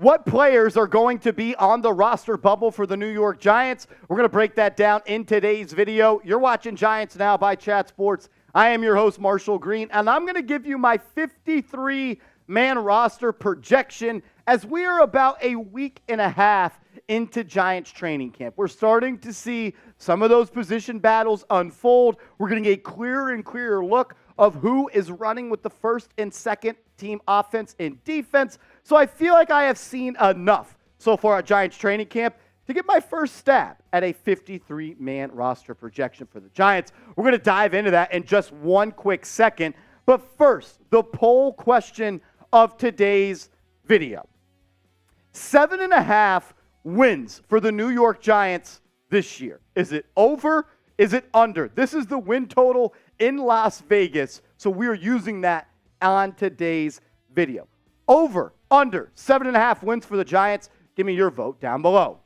What players are going to be on the roster bubble for the New York Giants? We're going to break that down in today's video. You're watching Giants Now by Chat Sports. I am your host, Marshall Green, and I'm going to give you my 53-man roster projection as we are about a week and a half into Giants training camp. We're starting to see some of those position battles unfold. We're getting a clearer and clearer look of who is running with the first and second team offense and defense. So I feel like I have seen enough so far at Giants training camp to get my first stab at a 53-man roster projection for the Giants. We're going to dive into that in just one quick second. But first, the poll question of today's video. 7.5 wins for the New York Giants this year. Is it over? Is it under? This is the win total in Las Vegas, so we're using that on today's video. Over, under, 7.5 wins for the Giants. Give me your vote down below.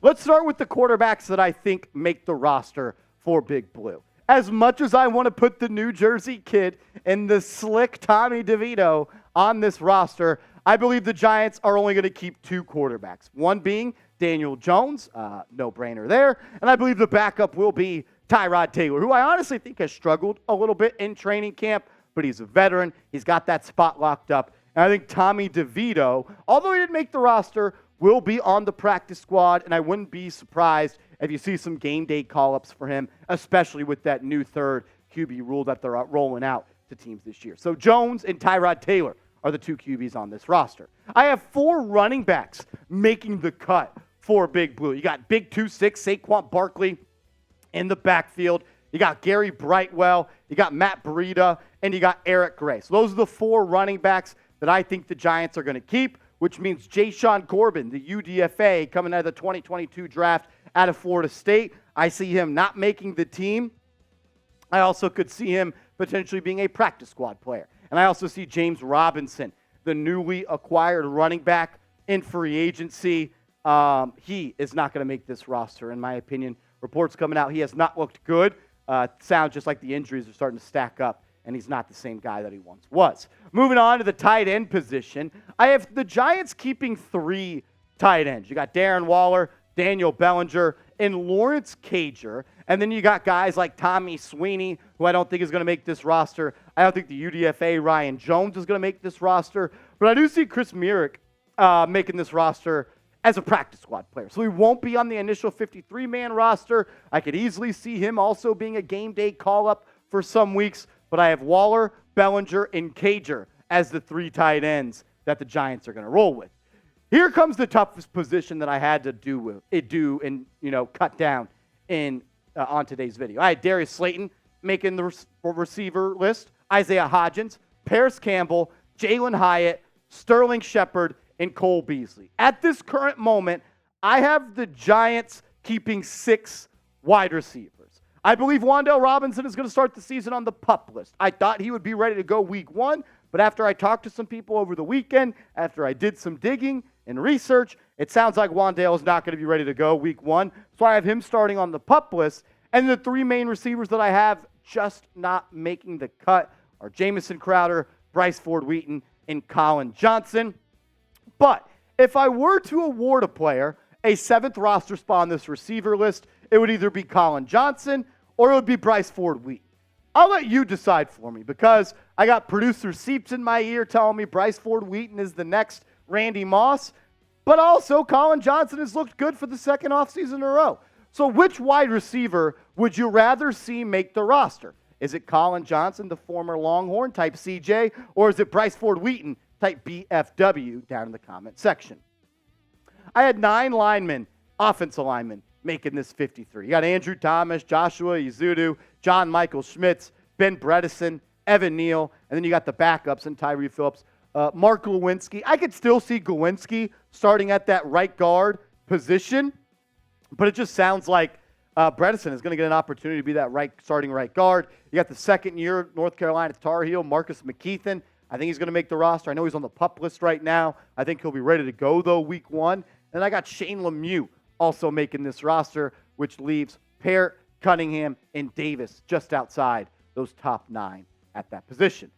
Let's start with the quarterbacks that I think make the roster for Big Blue. As much as I want to put the New Jersey kid and the slick Tommy DeVito on this roster, I believe the Giants are only going to keep 2 quarterbacks. One being Daniel Jones, no brainer there. And I believe the backup will be Tyrod Taylor, who I honestly think has struggled a little bit in training camp, but he's a veteran. He's got that spot locked up. And I think Tommy DeVito, although he didn't make the roster, will be on the practice squad, and I wouldn't be surprised if you see some game day call-ups for him, especially with that new third QB rule that they're rolling out to teams this year. So Jones and Tyrod Taylor are the 2 QBs on this roster. I have 4 running backs making the cut for Big Blue. You got Big 2-6 Saquon Barkley in the backfield. You got Gary Brightwell. You got Matt Breida. And you got Eric Gray. So those are the 4 running backs that I think the Giants are going to keep, which means Jashaun Corbin, the UDFA, coming out of the 2022 draft out of Florida State. I see him not making the team. I also could see him potentially being a practice squad player. And I also see James Robinson, the newly acquired running back in free agency. He is not going to make this roster, in my opinion. Reports coming out, he has not looked good. Sounds just like the injuries are starting to stack up, and he's not the same guy that he once was. Moving on to the tight end position, I have the Giants keeping 3 tight ends. You got Darren Waller, Daniel Bellinger, and Lawrence Cager. And then you got guys like Tommy Sweeney, who I don't think is going to make this roster. I don't think the UDFA Ryan Jones is going to make this roster. But I do see Chris Myarick making this roster as a practice squad player. So he won't be on the initial 53-man roster. I could easily see him also being a game day call-up for some weeks. But I have Waller, Bellinger, and Cager as the 3 tight ends that the Giants are going to roll with. Here comes the toughest position that I had to do and cut down in on today's video. I had Darius Slayton making the receiver list, Isaiah Hodgins, Parris Campbell, Jalin Hyatt, Sterling Shepard, and Cole Beasley. At this current moment, I have the Giants keeping 6 wide receivers. I believe Wan'Dale Robinson is going to start the season on the PUP list. I thought he would be ready to go week 1, but after I talked to some people over the weekend, after I did some digging and research, it sounds like Wan'Dale is not going to be ready to go week 1. So I have him starting on the PUP list. And the 3 main receivers that I have just not making the cut are Jamison Crowder, Bryce Ford-Wheaton, and Colin Johnson. But if I were to award a player a 7th roster spot on this receiver list, it would either be Colin Johnson or it would be Bryce Ford-Wheaton. I'll let you decide for me because I got producer Seeps in my ear telling me Bryce Ford-Wheaton is the next Randy Moss, but also Colin Johnson has looked good for the 2nd offseason in a row. So which wide receiver would you rather see make the roster? Is it Colin Johnson, the former Longhorn type CJ, or is it Bryce Ford-Wheaton type BFW down in the comment section? I had 9 linemen, offensive linemen, making this 53. You got Andrew Thomas, Joshua Izudu, John Michael Schmitz, Ben Bredesen, Evan Neal, and then you got the backups and Tyree Phillips, Mark Glowinski. I could still see Glowinski starting at that right guard position, but it just sounds like Bredesen is going to get an opportunity to be that starting right guard. You got the 2nd-year North Carolina Tar Heel, Marcus McKeithen. I think he's going to make the roster. I know he's on the PUP list right now. I think he'll be ready to go, though, week 1. And I got Shane Lemieux also making this roster, which leaves Parrott, Cunningham, and Davis just outside those top 9 at that position.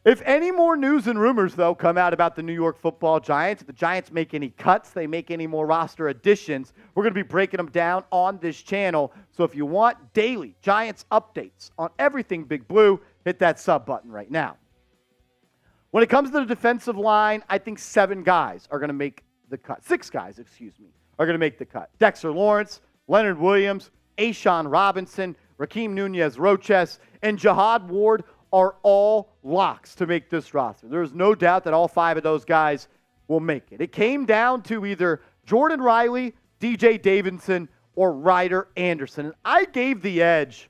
If any more news and rumors, though, come out about the New York Football Giants, if the Giants make any cuts, they make any more roster additions, we're going to be breaking them down on this channel. So if you want daily Giants updates on everything Big Blue, hit that sub button right now. When it comes to the defensive line, I think 7 guys are going to make the cut. 6 guys, are going to make the cut. Dexter Lawrence, Leonard Williams, A'Shaun Robinson, Rakeem Nunez-Roches, and Jihad Ward are all locks to make this roster. There's no doubt that all 5 of those guys will make it. It came down to either Jordan Riley, DJ Davidson, or Ryder Anderson. And I gave the edge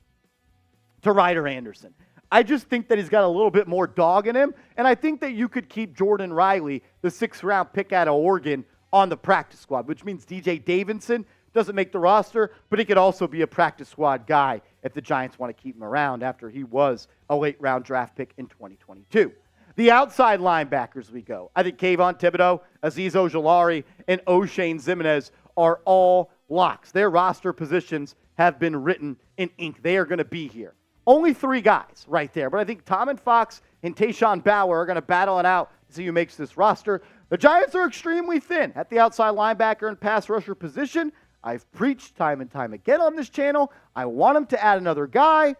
to Ryder Anderson. I just think that he's got a little bit more dog in him, and I think that you could keep Jordan Riley, the 6th-round pick out of Oregon, on the practice squad, which means DJ Davidson doesn't make the roster, but he could also be a practice squad guy if the Giants want to keep him around after he was a late-round draft pick in 2022. The outside linebackers we go. I think Kayvon Thibodeaux, Azeez Ojulari, and O'Shane Ximines are all locks. Their roster positions have been written in ink. They are going to be here. Only 3 guys right there, but I think Tom and Fox and Tayshawn Bauer are going to battle it out to see who makes this roster. The Giants are extremely thin at the outside linebacker and pass rusher position. I've preached time and time again on this channel. I want them to add another guy.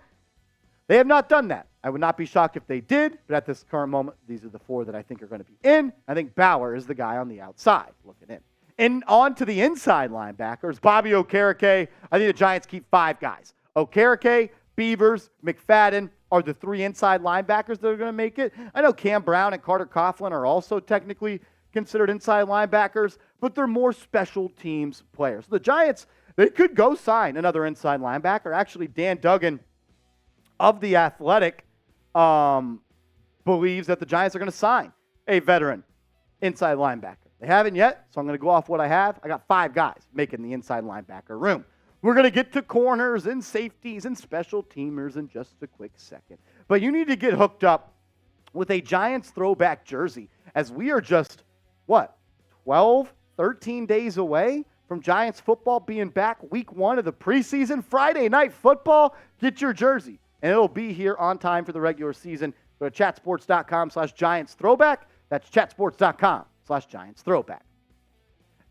They have not done that. I would not be shocked if they did, but at this current moment, these are the 4 that I think are going to be in. I think Bauer is the guy on the outside looking in. And on to the inside linebackers, Bobby Okereke. I think the Giants keep 5 guys. Okereke, Beavers, McFadden are the 3 inside linebackers that are going to make it. I know Cam Brown and Carter Coughlin are also technically considered inside linebackers, but they're more special teams players. So the Giants, they could go sign another inside linebacker. Actually, Dan Duggan of The Athletic believes that the Giants are going to sign a veteran inside linebacker. They haven't yet, so I'm going to go off what I have. I got 5 guys making the inside linebacker room. We're going to get to corners and safeties and special teamers in just a quick second. But you need to get hooked up with a Giants throwback jersey, as we are just, 12, 13 days away from Giants football being back week 1 of the preseason. Friday night football, get your jersey, and it'll be here on time for the regular season. Go to chatsports.com/Giants throwback. That's chatsports.com/Giants throwback.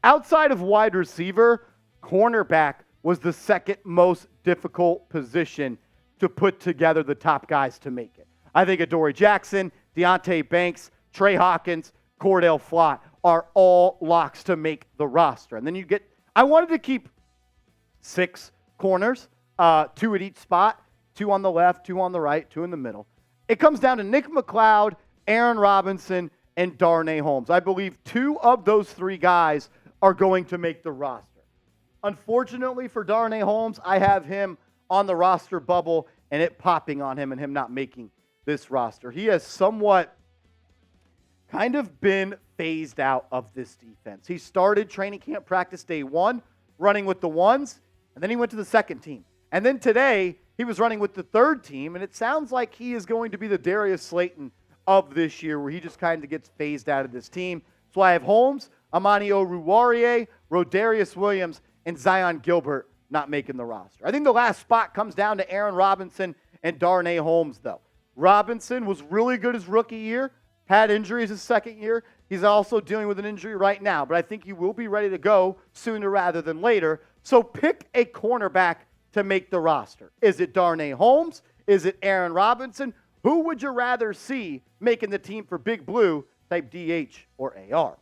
Outside of wide receiver, cornerback was the second most difficult position to put together the top guys to make it. I think Adoree Jackson, Deonte Banks, Trey Hawkins, Cordell Flott are all locks to make the roster. And then you get, I wanted to keep 6 corners, 2 at each spot, 2 on the left, 2 on the right, 2 in the middle. It comes down to Nick McLeod, Aaron Robinson, and Darnay Holmes. I believe 2 of those 3 guys are going to make the roster. Unfortunately for Darnay Holmes, I have him on the roster bubble and it popping on him and him not making this roster. He has somewhat kind of been phased out of this defense. He started training camp practice day 1, running with the ones, and then he went to the second team. And then today, he was running with the third team, and it sounds like he is going to be the Darius Slayton of this year, where he just kind of gets phased out of this team. So I have Holmes, Amani Oruwariye, Rodarius Williams, and Zion Gilbert not making the roster. I think the last spot comes down to Aaron Robinson and Darnay Holmes, though. Robinson was really good his rookie year, had injuries his second year. He's also dealing with an injury right now, but I think he will be ready to go sooner rather than later. So pick a cornerback to make the roster. Is it Darnay Holmes? Is it Aaron Robinson? Who would you rather see making the team for Big Blue, type DH or AR?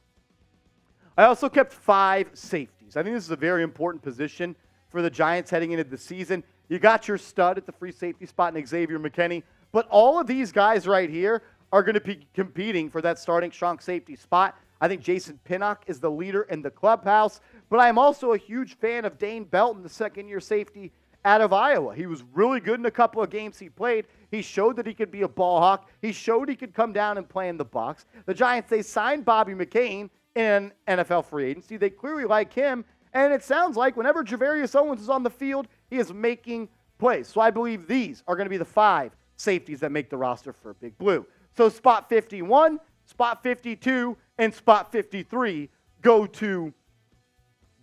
I also kept 5 safeties. I think this is a very important position for the Giants heading into the season. You got your stud at the free safety spot in Xavier McKinney, but all of these guys right here are going to be competing for that starting strong safety spot. I think Jason Pinnock is the leader in the clubhouse, but I'm also a huge fan of Dane Belton, the second-year safety out of Iowa. He was really good in a couple of games he played. He showed that he could be a ball hawk. He showed he could come down and play in the box. The Giants, they signed Bobby McCain in NFL free agency. They clearly like him, and it sounds like whenever Javarius Owens is on the field, he is making plays. So I believe these are going to be the 5 safeties that make the roster for Big Blue. So spot 51, spot 52, and spot 53 go to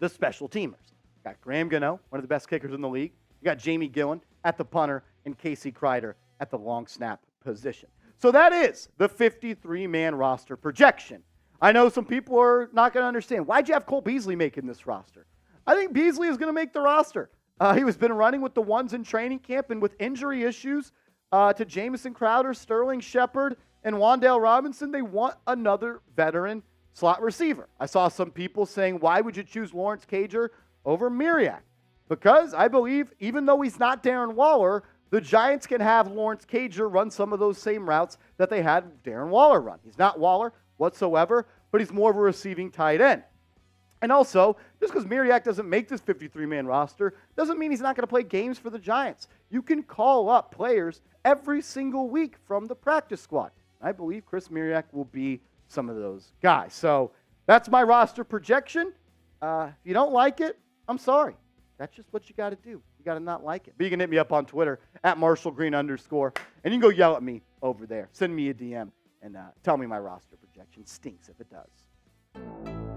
the special teamers. Got Graham Gano, one of the best kickers in the league. You got Jamie Gillen at the punter and Casey Kreider at the long snap position. So that is the 53-man roster projection. I know some people are not going to understand. Why'd you have Cole Beasley making this roster? I think Beasley is going to make the roster. He was been running with the ones in training camp, and with injury issues to Jamison Crowder, Sterling Shepard, and Wan'Dale Robinson, they want another veteran slot receiver. I saw some people saying, why would you choose Lawrence Cager over Myriak? Because I believe, even though he's not Darren Waller, the Giants can have Lawrence Cager run some of those same routes that they had Darren Waller run. He's not Waller whatsoever, but he's more of a receiving tight end. And also, just because Myriak doesn't make this 53-man roster doesn't mean he's not going to play games for the Giants. You can call up players every single week from the practice squad. I believe Chris Myriak will be some of those guys. So that's my roster projection. If you don't like it, I'm sorry. That's just what you got to do. You got to not like it. But you can hit me up on Twitter at @MarshallGreen_, and you can go yell at me over there. Send me a DM and tell me my roster projection stinks if it does.